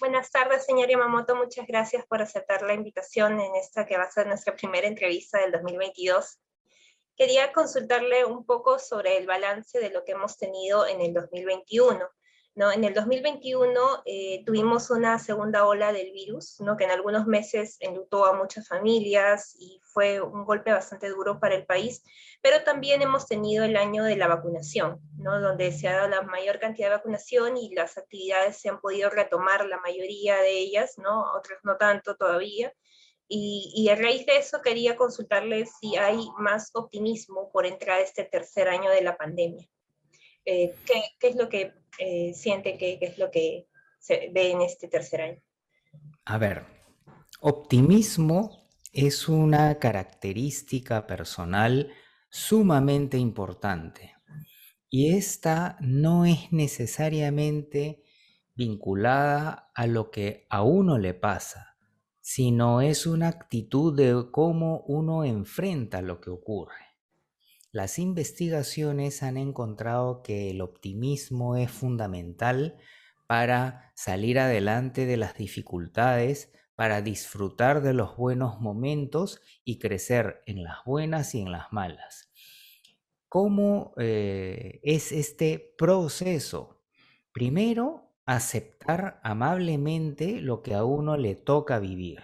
Buenas tardes, señor Yamamoto. Muchas gracias por aceptar la invitación en esta que va a ser nuestra primera entrevista del 2022. Quería consultarle un poco sobre el balance de lo que hemos tenido en el 2021. ¿No? En el 2021 tuvimos una segunda ola del virus, ¿no? Que en algunos meses enlutó a muchas familias y fue un golpe bastante duro para el país, pero también hemos tenido el año de la vacunación, ¿no? Donde se ha dado la mayor cantidad de vacunación y las actividades se han podido retomar, la mayoría de ellas, ¿no? Otras no tanto todavía. Y a raíz de eso quería consultarle si hay más optimismo por entrar a este tercer año de la pandemia. ¿Qué es lo que siente, qué es lo que se ve en este tercer año? A ver, optimismo es una característica personal sumamente importante y esta no es necesariamente vinculada a lo que a uno le pasa, sino es una actitud de cómo uno enfrenta lo que ocurre. Las investigaciones han encontrado que el optimismo es fundamental para salir adelante de las dificultades, para disfrutar de los buenos momentos y crecer en las buenas y en las malas. ¿Cómo es este proceso? Primero, aceptar amablemente lo que a uno le toca vivir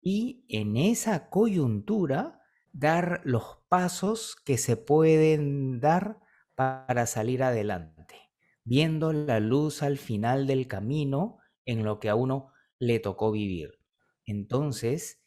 y en esa coyuntura dar los pasos que se pueden dar para salir adelante, viendo la luz al final del camino en lo que a uno le tocó vivir. Entonces,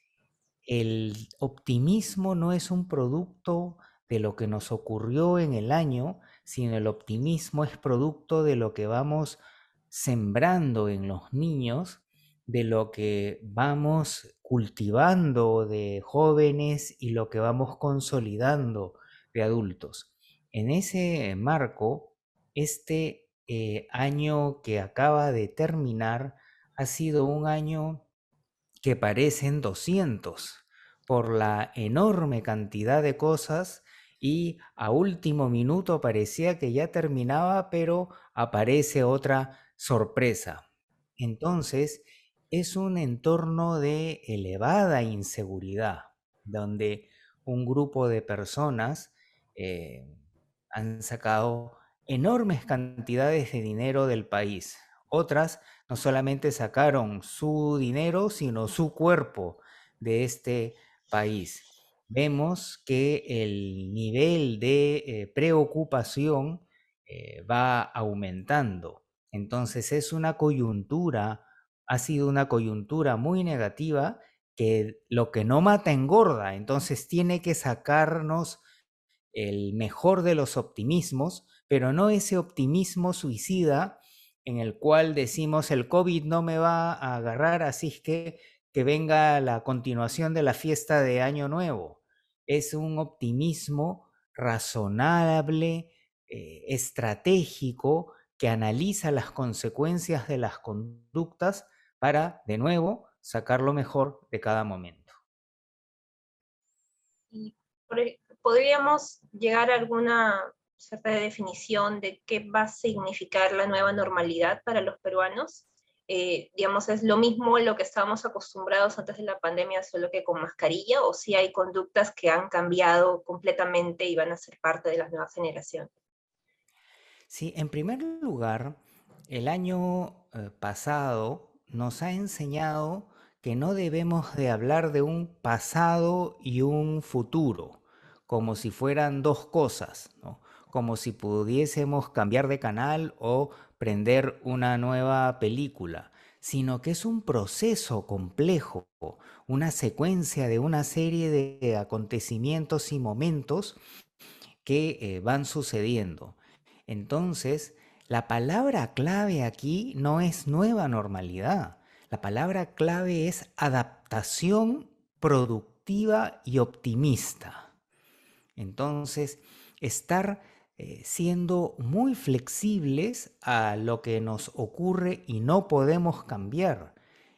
el optimismo no es un producto de lo que nos ocurrió en el año, sino el optimismo es producto de lo que vamos sembrando en los niños, de lo que vamos cultivando de jóvenes y lo que vamos consolidando de adultos. En ese marco, este año que acaba de terminar ha sido un año que parecen 200 por la enorme cantidad de cosas y a último minuto parecía que ya terminaba, pero aparece otra sorpresa. Entonces, es un entorno de elevada inseguridad, donde un grupo de personas eh, han sacado enormes cantidades de dinero del país. Otras no solamente sacaron su dinero, sino su cuerpo de este país. Vemos que el nivel de preocupación va aumentando. Entonces es una coyuntura, ha sido una coyuntura muy negativa que lo que no mata engorda, entonces tiene que sacarnos el mejor de los optimismos, pero no ese optimismo suicida en el cual decimos el COVID no me va a agarrar, así es que venga la continuación de la fiesta de Año Nuevo. Es un optimismo razonable, estratégico, que analiza las consecuencias de las conductas para, de nuevo, sacar lo mejor de cada momento. Y podríamos llegar a alguna cierta definición de qué va a significar la nueva normalidad para los peruanos. Digamos, ¿es lo mismo lo que estábamos acostumbrados antes de la pandemia, solo que con mascarilla, o si hay conductas que han cambiado completamente y van a ser parte de las nuevas generaciones? Sí, en primer lugar, el año pasado nos ha enseñado que no debemos de hablar de un pasado y un futuro, como si fueran dos cosas, ¿no? Como si pudiésemos cambiar de canal o prender una nueva película, sino que es un proceso complejo, una secuencia de una serie de acontecimientos y momentos que van sucediendo. Entonces, la palabra clave aquí no es nueva normalidad. La palabra clave es adaptación productiva y optimista. Entonces, estar siendo muy flexibles a lo que nos ocurre y no podemos cambiar.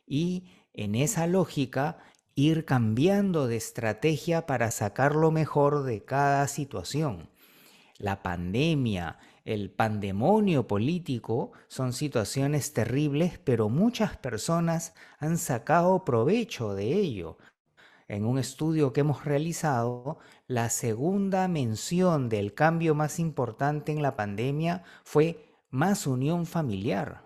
Y en esa lógica, ir cambiando de estrategia para sacar lo mejor de cada situación. la pandemia, el pandemonio político son situaciones terribles, pero muchas personas han sacado provecho de ello. En un estudio que hemos realizado, la segunda mención del cambio más importante en la pandemia fue más unión familiar.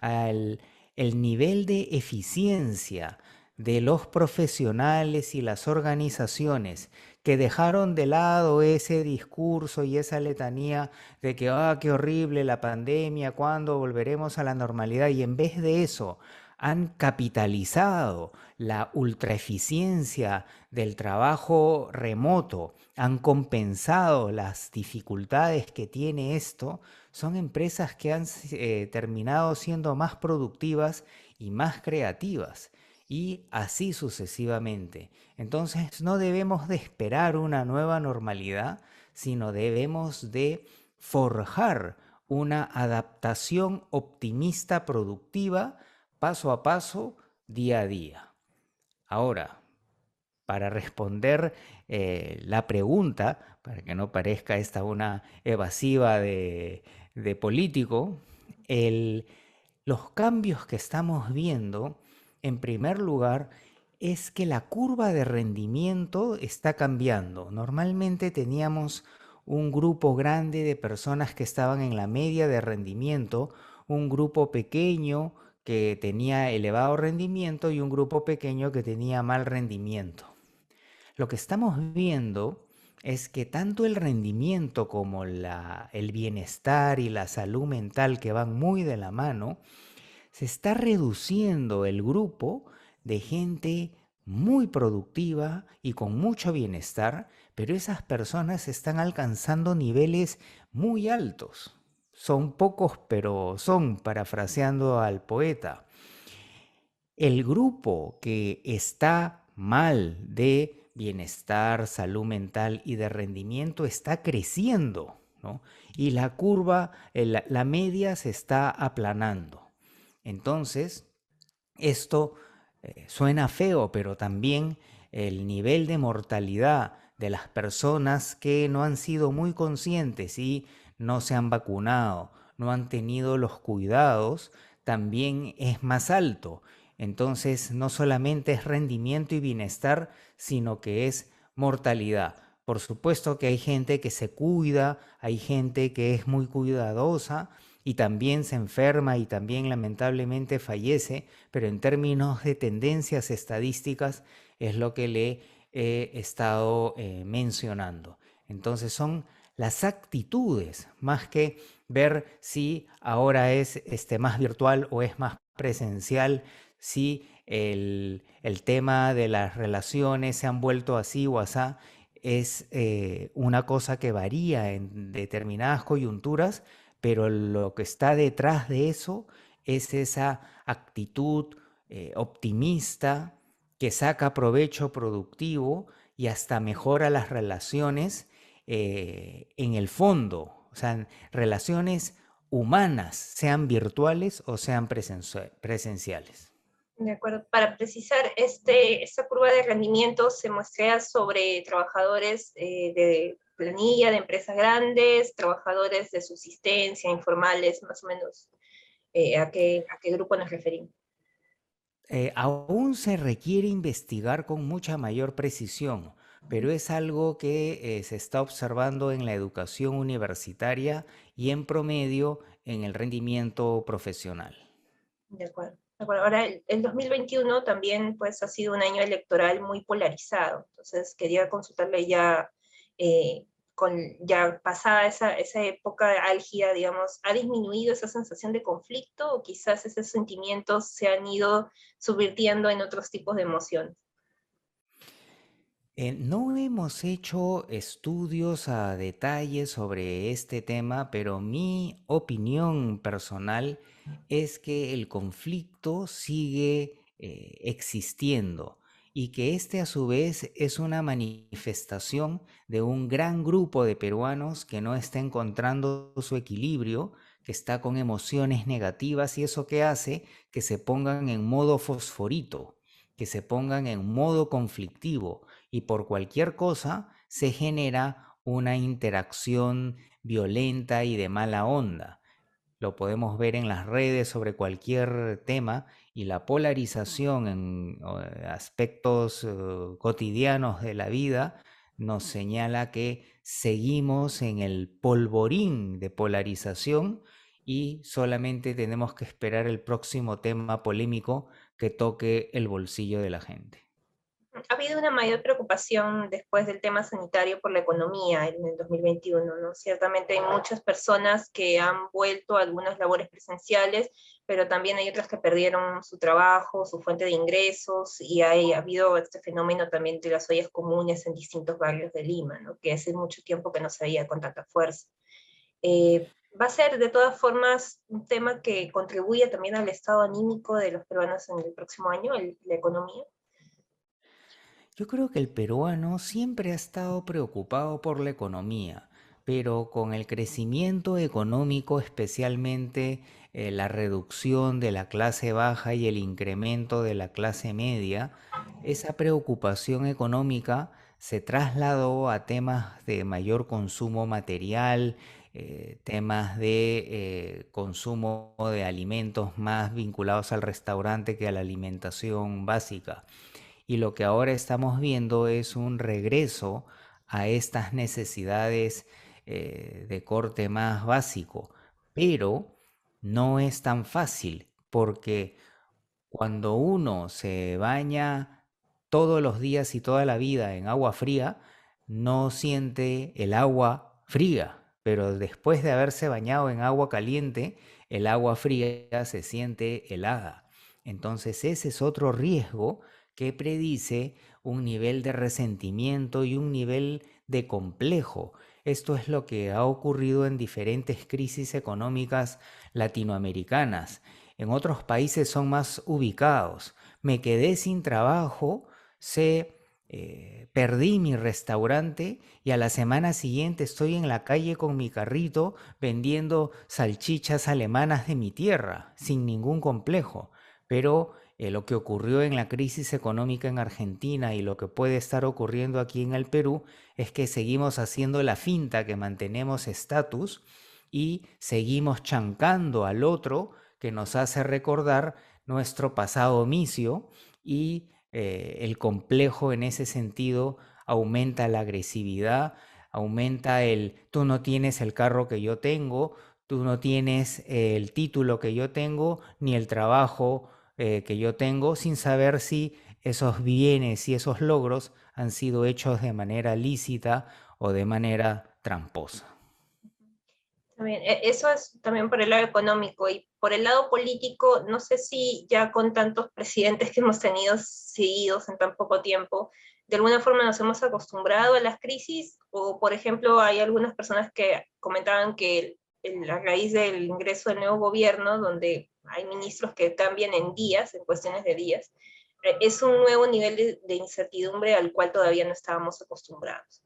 Al, el nivel de eficiencia de los profesionales y las organizaciones que dejaron de lado ese discurso y esa letanía de que, qué horrible la pandemia, ¿cuándo volveremos a la normalidad? Y en vez de eso, han capitalizado la ultraeficiencia del trabajo remoto, han compensado las dificultades que tiene esto, son empresas que han terminado siendo más productivas y más creativas, y así sucesivamente. Entonces no debemos de esperar una nueva normalidad, sino debemos de forjar una adaptación optimista productiva paso a paso, día a día. Ahora, para responder la pregunta, para que no parezca esta una evasiva de político, el, los cambios que estamos viendo, en primer lugar, es que la curva de rendimiento está cambiando. Normalmente teníamos un grupo grande de personas que estaban en la media de rendimiento, un grupo pequeño que tenía elevado rendimiento y un grupo pequeño que tenía mal rendimiento. Lo que estamos viendo es que tanto el rendimiento como el bienestar y la salud mental, que van muy de la mano, se está reduciendo el grupo de gente muy productiva y con mucho bienestar, pero esas personas están alcanzando niveles muy altos. Son pocos, pero son, parafraseando al poeta. El grupo que está mal de bienestar, salud mental y de rendimiento está creciendo, ¿no? Y la curva, la media se está aplanando. Entonces, esto suena feo, pero también el nivel de mortalidad de las personas que no han sido muy conscientes y no se han vacunado, no han tenido los cuidados, también es más alto. Entonces, no solamente es rendimiento y bienestar, sino que es mortalidad. Por supuesto que hay gente que se cuida, hay gente que es muy cuidadosa y también se enferma y también lamentablemente fallece, pero en términos de tendencias estadísticas es lo que le he estado mencionando. Entonces son las actitudes, más que ver si ahora es más virtual o es más presencial, si el tema de las relaciones se han vuelto así o asá, es una cosa que varía en determinadas coyunturas, pero lo que está detrás de eso es esa actitud optimista que saca provecho productivo y hasta mejora las relaciones en el fondo, o sea, relaciones humanas, sean virtuales o sean presenciales. De acuerdo. Para precisar, esta curva de rendimiento se muestra sobre trabajadores de planilla, de empresas grandes, trabajadores de subsistencia, informales, más o menos, a qué grupo nos referimos. Aún se requiere investigar con mucha mayor precisión, pero es algo que se está observando en la educación universitaria y en promedio en el rendimiento profesional. De acuerdo. De acuerdo. Ahora, el 2021 también pues, ha sido un año electoral muy polarizado. Entonces, quería consultarle ya, ya pasada esa época álgida, digamos, ¿ha disminuido esa sensación de conflicto o quizás esos sentimientos se han ido subvirtiendo en otros tipos de emociones? No hemos hecho estudios a detalle sobre este tema, pero mi opinión personal es que el conflicto sigue existiendo y que este a su vez es una manifestación de un gran grupo de peruanos que no está encontrando su equilibrio, que está con emociones negativas y eso que hace que se pongan en modo fosforito, que se pongan en modo conflictivo y por cualquier cosa se genera una interacción violenta y de mala onda. Lo podemos ver en las redes sobre cualquier tema, y la polarización en aspectos cotidianos de la vida nos señala que seguimos en el polvorín de polarización y solamente tenemos que esperar el próximo tema polémico que toque el bolsillo de la gente. Ha habido una mayor preocupación después del tema sanitario por la economía en el 2021, ¿no? Ciertamente hay muchas personas que han vuelto a algunas labores presenciales, pero también hay otras que perdieron su trabajo, su fuente de ingresos, y ha habido este fenómeno también de las ollas comunes en distintos barrios de Lima, ¿no? Que hace mucho tiempo que no se veía con tanta fuerza. Va a ser de todas formas un tema que contribuye también al estado anímico de los peruanos en el próximo año, la economía. Yo creo que el peruano siempre ha estado preocupado por la economía, pero con el crecimiento económico, especialmente la reducción de la clase baja y el incremento de la clase media, esa preocupación económica se trasladó a temas de mayor consumo material, temas de consumo de alimentos más vinculados al restaurante que a la alimentación básica. Y lo que ahora estamos viendo es un regreso a estas necesidades de corte más básico. Pero no es tan fácil porque cuando uno se baña todos los días y toda la vida en agua fría, no siente el agua fría. Pero después de haberse bañado en agua caliente, el agua fría se siente helada. Entonces ese es otro riesgo que predice un nivel de resentimiento y un nivel de complejo. Esto es lo que ha ocurrido en diferentes crisis económicas latinoamericanas. En otros países son más ubicados. Me quedé sin trabajo, perdí mi restaurante y a la semana siguiente estoy en la calle con mi carrito vendiendo salchichas alemanas de mi tierra, sin ningún complejo. Pero lo que ocurrió en la crisis económica en Argentina y lo que puede estar ocurriendo aquí en el Perú es que seguimos haciendo la finta que mantenemos estatus y seguimos chancando al otro, que nos hace recordar nuestro pasado omicio, y el complejo en ese sentido aumenta la agresividad, aumenta el tú no tienes el carro que yo tengo, tú no tienes el título que yo tengo, ni el trabajo que yo tengo, sin saber si esos bienes y esos logros han sido hechos de manera lícita o de manera tramposa. También, eso es también por el lado económico, y por el lado político, no sé si ya con tantos presidentes que hemos tenido seguidos en tan poco tiempo, de alguna forma nos hemos acostumbrado a las crisis, o por ejemplo hay algunas personas que comentaban que a raíz del ingreso del nuevo gobierno, donde hay ministros que cambian en días, en cuestiones de días, es un nuevo nivel de incertidumbre al cual todavía no estábamos acostumbrados.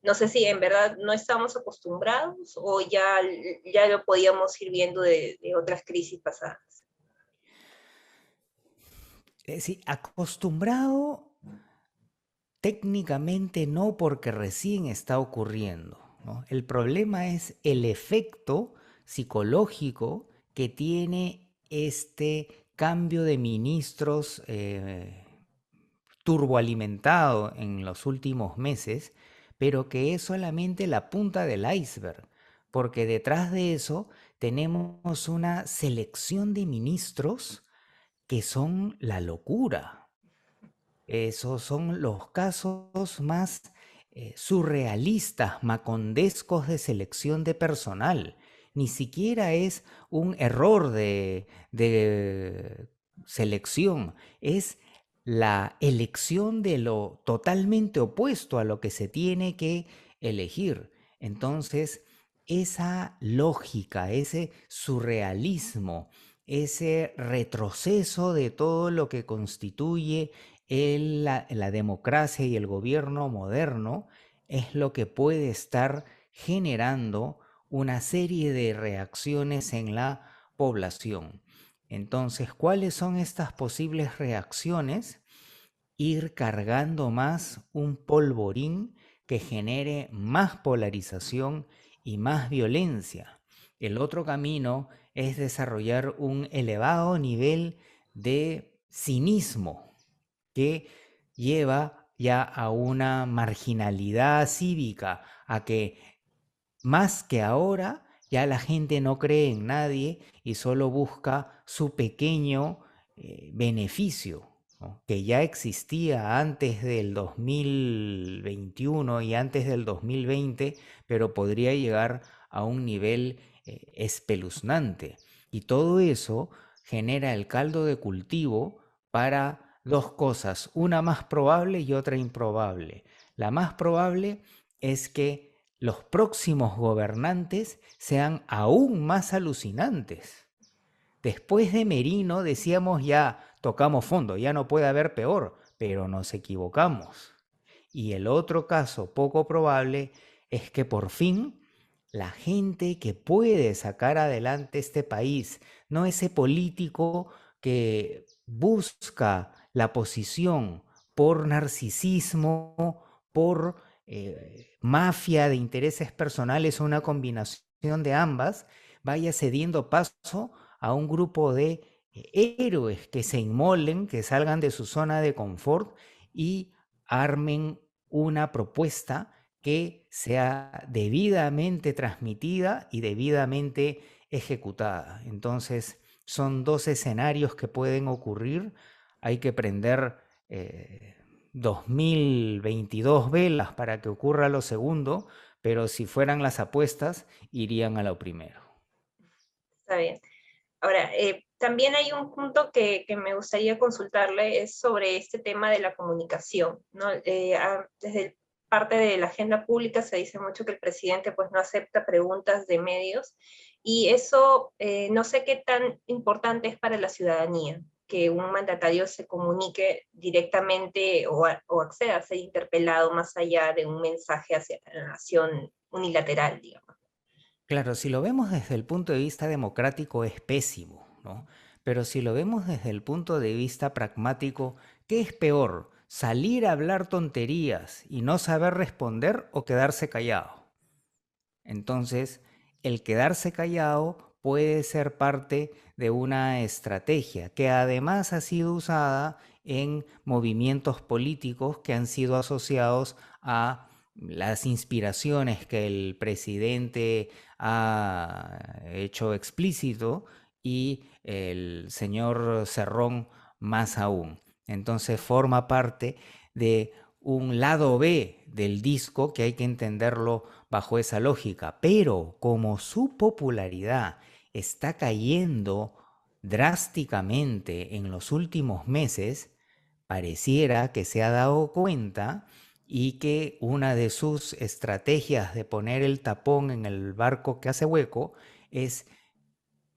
No sé si en verdad no estábamos acostumbrados o ya lo podíamos ir viendo de otras crisis pasadas. Sí, acostumbrado técnicamente no, porque recién está ocurriendo, ¿no? El problema es el efecto psicológico que tiene este cambio de ministros turboalimentado en los últimos meses, pero que es solamente la punta del iceberg, porque detrás de eso tenemos una selección de ministros que son la locura. Esos son los casos más surrealistas, macondescos de selección de personal. Ni siquiera es un error de selección, es la elección de lo totalmente opuesto a lo que se tiene que elegir. Entonces, esa lógica, ese surrealismo, ese retroceso de todo lo que constituye la democracia y el gobierno moderno es lo que puede estar generando una serie de reacciones en la población. Entonces, ¿cuáles son estas posibles reacciones? Ir cargando más un polvorín que genere más polarización y más violencia. El otro camino es desarrollar un elevado nivel de cinismo que lleva ya a una marginalidad cívica, a que más que ahora ya la gente no cree en nadie y solo busca su pequeño beneficio, ¿no? Que ya existía antes del 2021 y antes del 2020, pero podría llegar a un nivel espeluznante. Y todo eso genera el caldo de cultivo para dos cosas, una más probable y otra improbable. La más probable es que los próximos gobernantes sean aún más alucinantes. Después de Merino decíamos ya tocamos fondo, ya no puede haber peor, pero nos equivocamos. Y el otro caso poco probable es que por fin la gente que puede sacar adelante este país, no ese político que busca la posición por narcisismo, por mafia de intereses personales o una combinación de ambas, vaya cediendo paso a un grupo de héroes que se inmolen, que salgan de su zona de confort y armen una propuesta que sea debidamente transmitida y debidamente ejecutada. Entonces, son dos escenarios que pueden ocurrir. Hay que prender 2022 velas para que ocurra lo segundo, pero si fueran las apuestas, irían a lo primero. Está bien. Ahora, también hay un punto que me gustaría consultarle, es sobre este tema de la comunicación, ¿no? Desde parte de la agenda pública se dice mucho que el presidente pues no acepta preguntas de medios, y eso no sé qué tan importante es para la ciudadanía, que un mandatario se comunique directamente o acceda a ser interpelado más allá de un mensaje hacia la nación unilateral, digamos. Claro, si lo vemos desde el punto de vista democrático es pésimo, ¿no? Pero si lo vemos desde el punto de vista pragmático, ¿qué es peor? ¿Salir a hablar tonterías y no saber responder o quedarse callado? Entonces, el quedarse callado puede ser parte de una estrategia que además ha sido usada en movimientos políticos que han sido asociados a las inspiraciones que el presidente ha hecho explícito y el señor Cerrón más aún. Entonces forma parte de un lado B del disco que hay que entenderlo bajo esa lógica, pero como su popularidad está cayendo drásticamente en los últimos meses, pareciera que se ha dado cuenta y que una de sus estrategias de poner el tapón en el barco que hace hueco es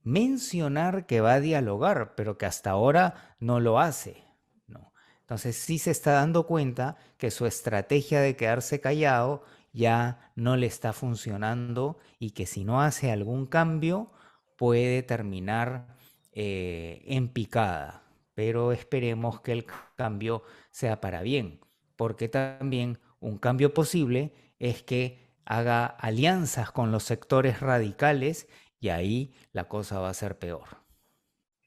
mencionar que va a dialogar, pero que hasta ahora no lo hace, ¿no? Entonces sí se está dando cuenta que su estrategia de quedarse callado ya no le está funcionando y que si no hace algún cambio puede terminar en picada. Pero esperemos que el cambio sea para bien, porque también un cambio posible es que haga alianzas con los sectores radicales y ahí la cosa va a ser peor.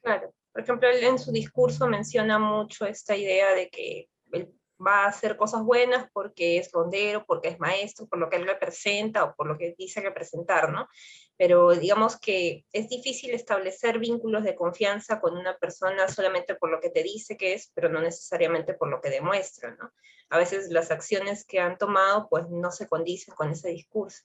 Claro. Por ejemplo, él en su discurso menciona mucho esta idea de que él va a hacer cosas buenas porque es rondero, porque es maestro, por lo que él representa o por lo que dice representar, ¿no? Pero digamos que es difícil establecer vínculos de confianza con una persona solamente por lo que te dice que es, pero no necesariamente por lo que demuestra, ¿no? A veces las acciones que han tomado pues no se condicen con ese discurso.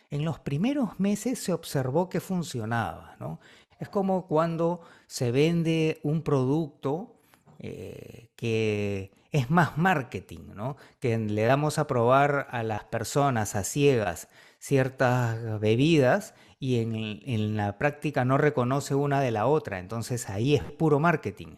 En los primeros meses se observó que funcionaba, ¿no? Es como cuando se vende un producto que es más marketing, ¿no? Que le damos a probar a las personas a ciegas ciertas bebidas y en la práctica no reconoce una de la otra, entonces ahí es puro marketing.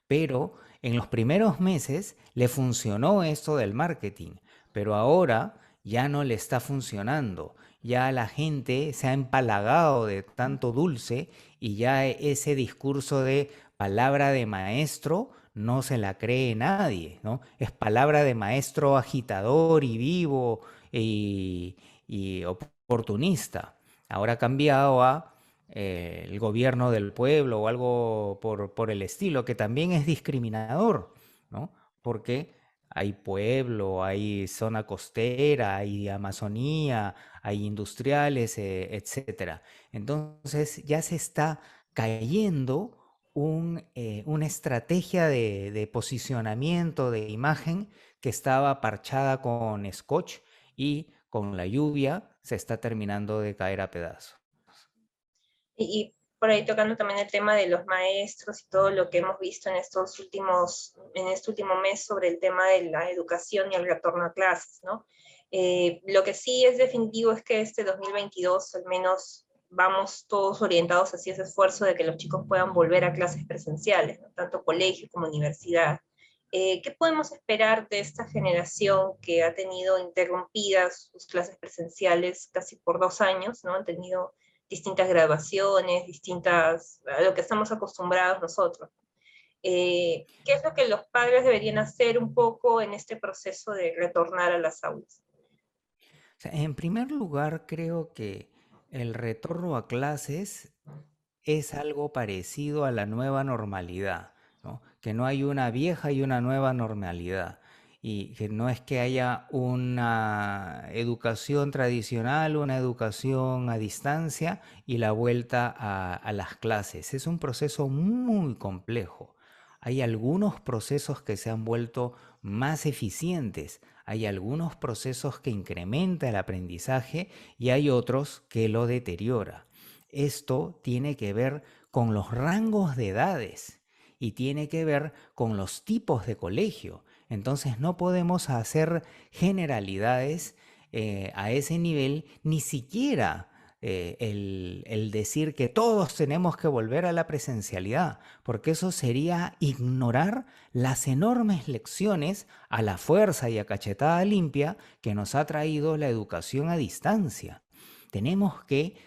Pero en los primeros meses le funcionó esto del marketing, pero ahora ya no le está funcionando. Ya la gente se ha empalagado de tanto dulce y ya ese discurso de palabra de maestro no se la cree nadie, ¿no? Es palabra de maestro agitador y vivo y oportunista. Ahora ha cambiado a el gobierno del pueblo o algo por el estilo, que también es discriminador, ¿no? Porque hay pueblo, hay zona costera, hay Amazonía, hay industriales, etcétera. Entonces ya se está cayendo una estrategia de posicionamiento de imagen que estaba parchada con scotch y con la lluvia se está terminando de caer a pedazos. Y por ahí tocando también el tema de los maestros y todo lo que hemos visto en este último mes sobre el tema de la educación y el retorno a clases, ¿no? Lo que sí es definitivo es que este 2022 al menos vamos todos orientados hacia ese esfuerzo de que los chicos puedan volver a clases presenciales, ¿no? Tanto colegio como universidad. ¿Qué podemos esperar de esta generación que ha tenido interrumpidas sus clases presenciales casi por 2 años, ¿no? Han tenido distintas graduaciones, distintas, a lo que estamos acostumbrados nosotros. ¿Qué es lo que los padres deberían hacer un poco en este proceso de retornar a las aulas? O sea, en primer lugar, creo que el retorno a clases es algo parecido a la nueva normalidad, ¿no? Que no hay una vieja y una nueva normalidad. Y que no es que haya una educación tradicional, una educación a distancia y la vuelta a las clases. Es un proceso muy complejo. Hay algunos procesos que se han vuelto más eficientes, hay algunos procesos que incrementan el aprendizaje y hay otros que lo deteriora. Esto tiene que ver con los rangos de edades y tiene que ver con los tipos de colegio. Entonces no podemos hacer generalidades a ese nivel, ni siquiera el decir que todos tenemos que volver a la presencialidad, porque eso sería ignorar las enormes lecciones a la fuerza y a cachetada limpia que nos ha traído la educación a distancia. Tenemos que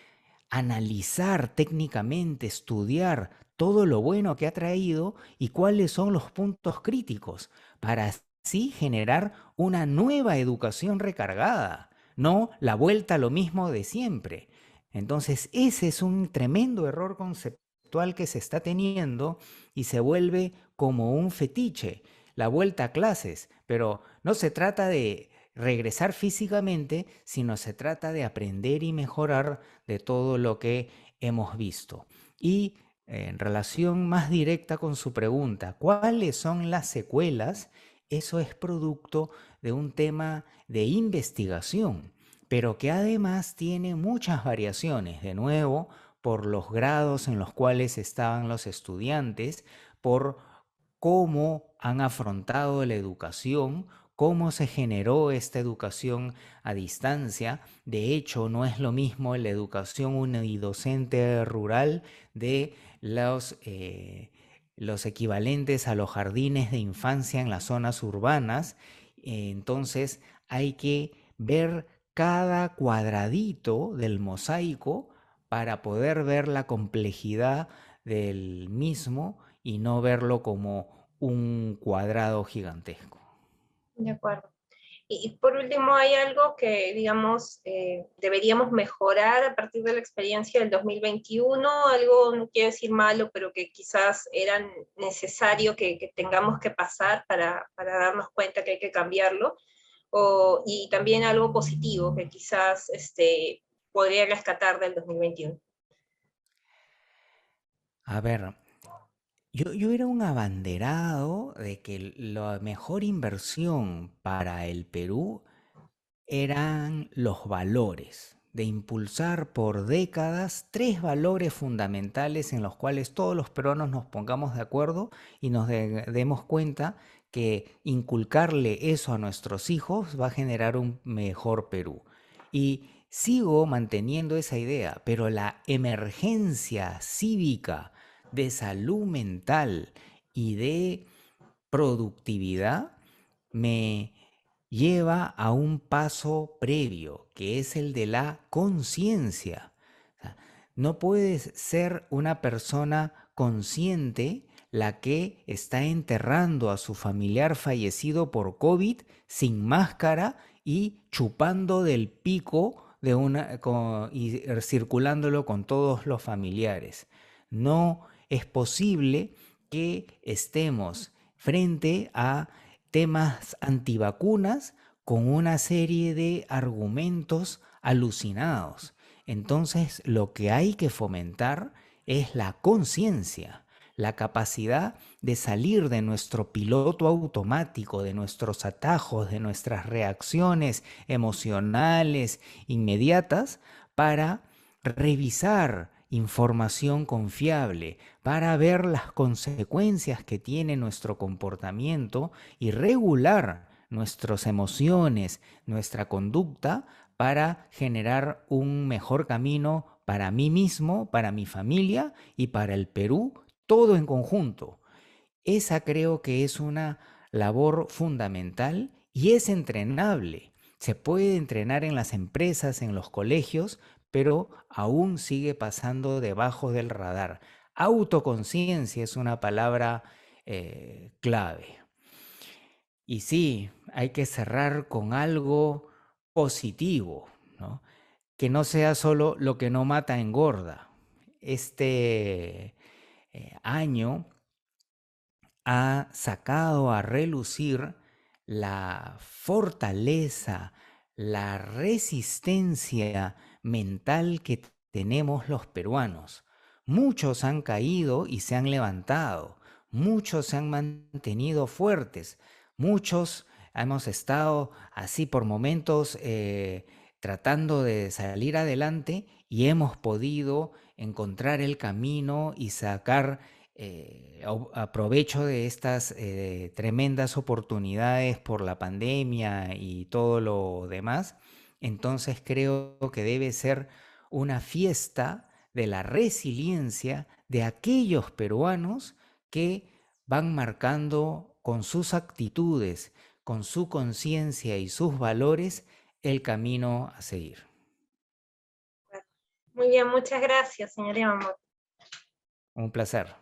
analizar técnicamente, estudiar todo lo bueno que ha traído y cuáles son los puntos críticos para así generar una nueva educación recargada, no la vuelta a lo mismo de siempre. Entonces, ese es un tremendo error conceptual que se está teniendo y se vuelve como un fetiche, la vuelta a clases, pero no se trata de regresar físicamente, sino se trata de aprender y mejorar de todo lo que hemos visto. Y en relación más directa con su pregunta, ¿cuáles son las secuelas? Eso es producto de un tema de investigación, pero que además tiene muchas variaciones, de nuevo, por los grados en los cuales estaban los estudiantes, por cómo han afrontado la educación, cómo se generó esta educación a distancia. De hecho, no es lo mismo la educación unidocente rural de los equivalentes a los jardines de infancia en las zonas urbanas. Entonces, hay que ver cada cuadradito del mosaico para poder ver la complejidad del mismo y no verlo como un cuadrado gigantesco. De acuerdo. Y por último, ¿hay algo que, digamos, deberíamos mejorar a partir de la experiencia del 2021? Algo, no quiero decir malo, pero que quizás era necesario que tengamos que pasar para darnos cuenta que hay que cambiarlo. Y también algo positivo que quizás podría rescatar del 2021. A ver, yo era un abanderado de que la mejor inversión para el Perú eran los valores, de impulsar por décadas 3 valores fundamentales en los cuales todos los peruanos nos pongamos de acuerdo y nos demos cuenta que inculcarle eso a nuestros hijos va a generar un mejor Perú. Y sigo manteniendo esa idea, pero la emergencia cívica de salud mental y de productividad me lleva a un paso previo, que es el de la conciencia. O sea, no puedes ser una persona consciente la que está enterrando a su familiar fallecido por COVID sin máscara y chupando del pico y circulándolo con todos los familiares. No es posible que estemos frente a temas antivacunas con una serie de argumentos alucinados. Entonces, lo que hay que fomentar es la conciencia, la capacidad de salir de nuestro piloto automático, de nuestros atajos, de nuestras reacciones emocionales inmediatas para revisar información confiable, para ver las consecuencias que tiene nuestro comportamiento y regular nuestras emociones, nuestra conducta para generar un mejor camino para mí mismo, para mi familia y para el Perú, todo en conjunto. Esa creo que es una labor fundamental y es entrenable. Se puede entrenar en las empresas, en los colegios, pero aún sigue pasando debajo del radar. Autoconciencia es una palabra clave. Y sí, hay que cerrar con algo positivo, ¿no? Que no sea solo lo que no mata engorda. Este año ha sacado a relucir la fortaleza, la resistencia mental que tenemos los peruanos. Muchos han caído y se han levantado, muchos se han mantenido fuertes, muchos hemos estado así por momentos tratando de salir adelante y hemos podido encontrar el camino y sacar aprovecho de estas tremendas oportunidades por la pandemia y todo lo demás. Entonces creo que debe ser una fiesta de la resiliencia de aquellos peruanos que van marcando con sus actitudes, con su conciencia y sus valores el camino a seguir. Muy bien, muchas gracias, señor Yamamoto. Un placer.